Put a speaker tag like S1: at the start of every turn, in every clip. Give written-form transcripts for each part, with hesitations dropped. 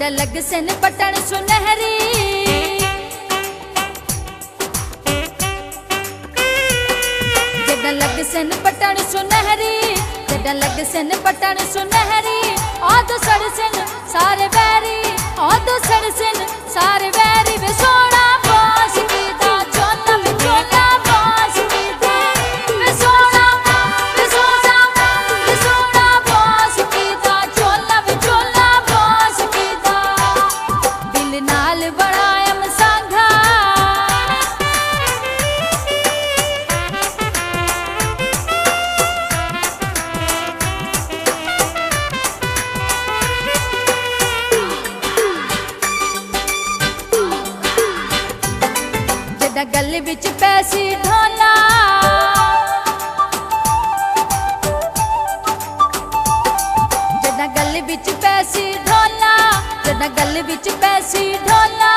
S1: जड़ा लग सन पटन सुनहरी जड़ा लग सन पटन सुनहरी जड़ा लग सन पटन सुनहरी आदो सड़ सन सारे बैरी आदो सड़ सन सारे बैरी वे सोना बास की दा चोला में चोला बास की दा वे सोना बास की दा चोला में चोला बास की दा दिल नाल बनाया मसांगा गल विच पैसी ढोला जदा गल विच पैसी ढोला जदा गल विच पैसी ढोला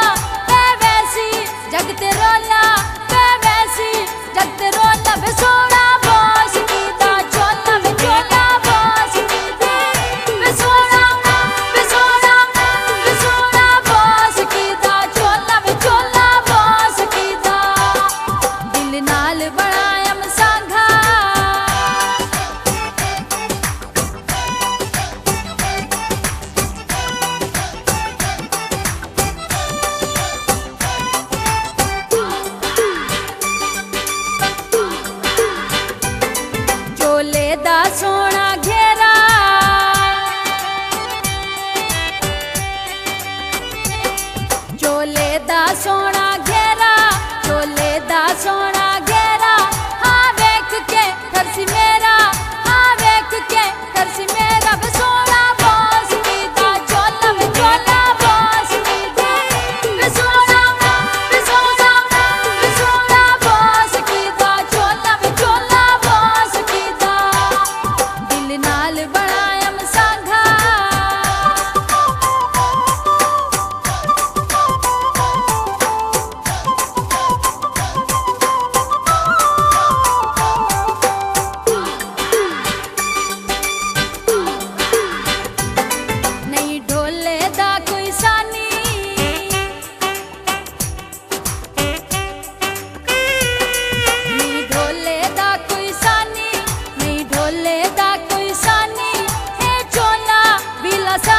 S1: ते वैसी जग ते रोला ते वैसी जग ते रोला वे सोना बास की दा चोला में चोला बास की दा वे सोना बास की दा चोला में चोला बास की दा दिल नाल बनाया मसांगा चोले दा सोना घेरा चोले दा सोना घेरा चोले दा सोना घेरा हाँ वेख के तरसी मेरा हाँ वेख के तरसी मेरा वे सोना बास की दा चोला में चोला बास की दा वे सोना बास की दा चोला में चोला बास की दा दिल नाल बनाया मसांगा नहीं ढोले दा कोई सानी नहीं ढोले दा कोई सानी नहीं ढोले दा कोई सानी है चोला बिला सा